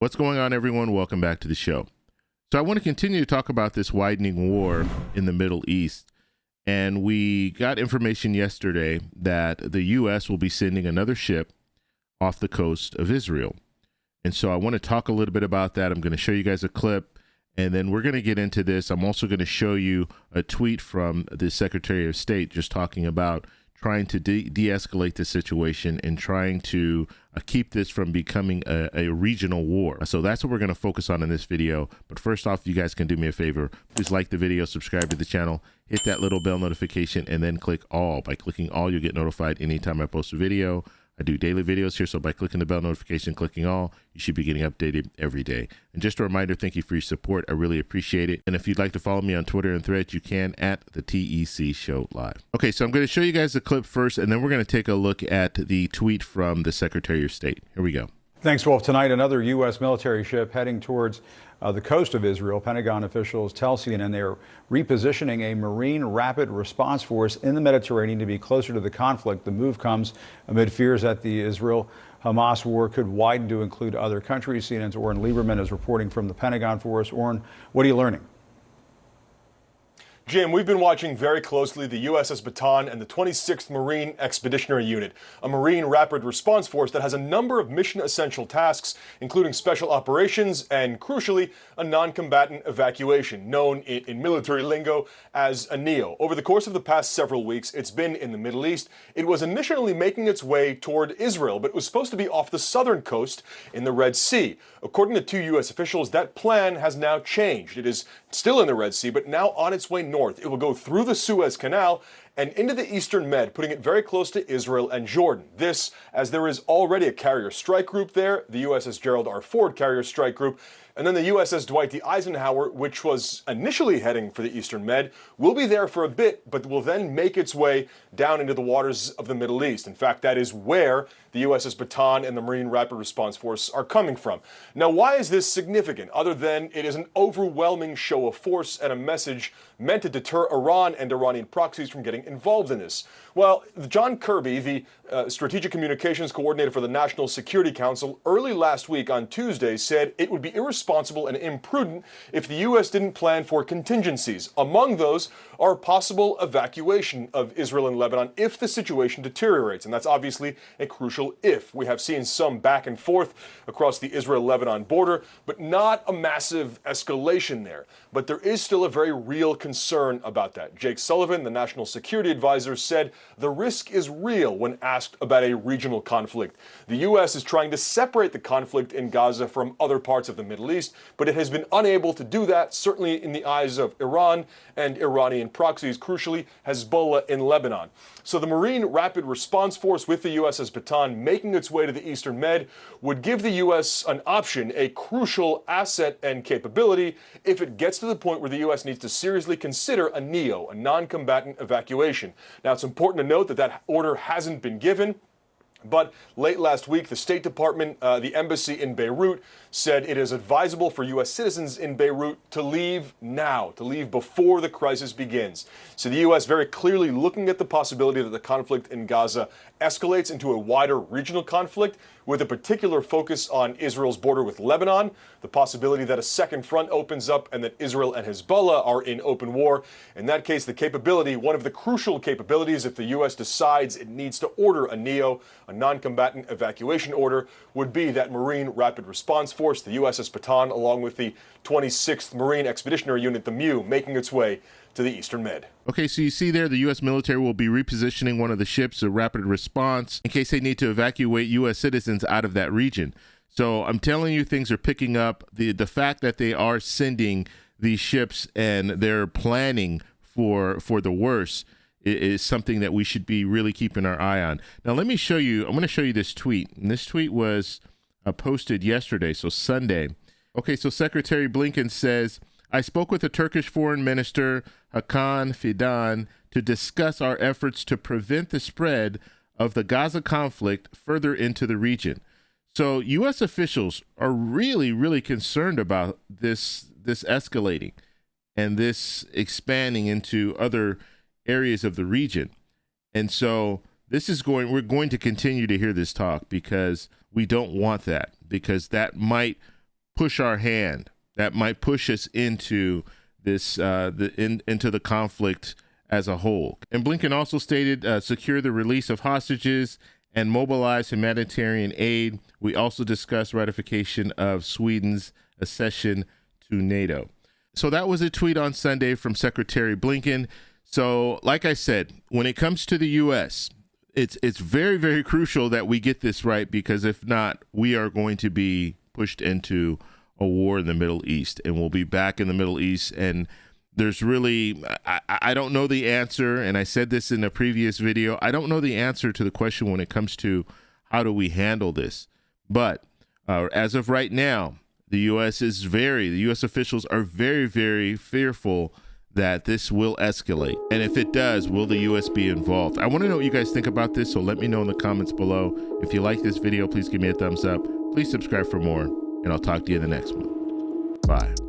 What's going on, everyone? Welcome back to the show. So I want to continue to talk about this widening war in the Middle East. And we got information yesterday that the U.S. will be sending another ship off the coast of Israel. And so I want to talk a little bit about that. I'm going to show you guys a clip, and then we're going to get into this. I'm also going to show you a tweet from the Secretary of State just talking about trying to de-escalate the situation and trying to keep this from becoming a regional war. So that's what we're going to focus on in this video. But first off, you guys can do me a favor. Please like the video, subscribe to the channel, hit that little bell notification, and then click all. By clicking all, you'll get notified anytime I post a video. I do daily videos here, so by clicking the bell notification, clicking all, you should be getting updated every day. And just a reminder, thank you for your support. I really appreciate it. And if you'd like to follow me on Twitter and Threads, you can at the TEC Show Live. Okay, so I'm going to show you guys the clip first, and then we're going to take a look at the tweet from the Secretary of State. Here we go. Thanks, Wolf. Tonight, another U.S. military ship heading towards the coast of Israel. Pentagon officials tell CNN they're repositioning a Marine Rapid Response Force in the Mediterranean to be closer to the conflict. The move comes amid fears that the Israel-Hamas war could widen to include other countries. CNN's Oren Lieberman is reporting from the Pentagon for us. Oren, what are you learning? Jim, we've been watching very closely the USS Bataan and the 26th Marine Expeditionary Unit, a Marine Rapid Response Force that has a number of mission-essential tasks, including special operations and, crucially, a non-combatant evacuation, known in military lingo as a NEO. Over the course of the past several weeks, it's been in the Middle East. It was initially making its way toward Israel, but it was supposed to be off the southern coast in the Red Sea. According to two U.S. officials, that plan has now changed. It is still in the Red Sea, but now on its way north. It will go through the Suez Canal and into the Eastern Med, putting it very close to Israel and Jordan. This, as there is already a carrier strike group there, the USS Gerald R. Ford carrier strike group, and then the USS Dwight D. Eisenhower, which was initially heading for the Eastern Med, will be there for a bit, but will then make its way down into the waters of the Middle East. In fact, that is where the USS Bataan and the Marine Rapid Response Force are coming from. Now, why is this significant, other than it is an overwhelming show of force and a message meant to deter Iran and Iranian proxies from getting involved in this? Well, John Kirby, the Strategic Communications Coordinator for the National Security Council, early last week on Tuesday said it would be irresponsible and imprudent if the U.S. didn't plan for contingencies. Among those are possible evacuation of Israel and Lebanon if the situation deteriorates, and that's obviously a crucial if. We have seen some back and forth across the Israel-Lebanon border, but not a massive escalation there. But there is still a very real concern about that. Jake Sullivan, the National Security Advisor, said the risk is real when asked about a regional conflict. The U.S. is trying to separate the conflict in Gaza from other parts of the Middle East, but it has been unable to do that, certainly in the eyes of Iran and Iranian proxies, crucially Hezbollah in Lebanon. So the Marine Rapid Response Force with the USS Bataan making its way to the Eastern Med would give the U.S. an option, a crucial asset and capability, if it gets to the point where the U.S. needs to seriously consider a NEO, a non-combatant evacuation. Now, it's important to note that that order hasn't been given. But late last week, the State Department, the embassy in Beirut, said it is advisable for U.S. citizens in Beirut to leave now, to leave before the crisis begins. So the U.S. very clearly looking at the possibility that the conflict in Gaza escalates into a wider regional conflict with a particular focus on Israel's border with Lebanon, the possibility that a second front opens up and that Israel and Hezbollah are in open war. In that case, the capability, one of the crucial capabilities if the U.S. decides it needs to order a NEO, a non-combatant evacuation order, would be that Marine Rapid Response Force, the USS Bataan, along with the 26th Marine Expeditionary Unit, the MEU, making its way to the Eastern Med. Okay, so you see there the U.S. military will be repositioning one of the ships, a rapid response, in case they need to evacuate U.S. citizens out of that region. So I'm telling you, things are picking up. The fact that they are sending these ships and they're planning for the worst is something that we should be really keeping our eye on. Now, let me show you, I'm going to show you this tweet. And this tweet was posted yesterday, so Sunday. Okay, so Secretary Blinken says, I spoke with the Turkish Foreign Minister Hakan Fidan to discuss our efforts to prevent the spread of the Gaza conflict further into the region. So U.S. officials are really, really concerned about this escalating and this expanding into other areas of the region. And so we're going to continue to hear this talk because we don't want that, because that might push our hand, that might push us into this into the conflict as a whole. And Blinken also stated secure the release of hostages and mobilize humanitarian aid. We also discussed ratification of Sweden's accession to NATO. So that was a tweet on Sunday from Secretary Blinken. So like I said, when it comes to the U.S., it's very, very crucial that we get this right, because if not, we are going to be pushed into a war in the Middle East, and we'll be back in the Middle East. And there's really, I don't know the answer. And I said this in a previous video. I don't know the answer to the question when it comes to how do we handle this. But as of right now, the U.S. officials are very, very fearful that this will escalate. And if it does, will the U.S. be involved? I want to know what you guys think about this, so let me know in the comments below. If you like this video, please give me a thumbs up. Please subscribe for more, and I'll talk to you in the next one. Bye.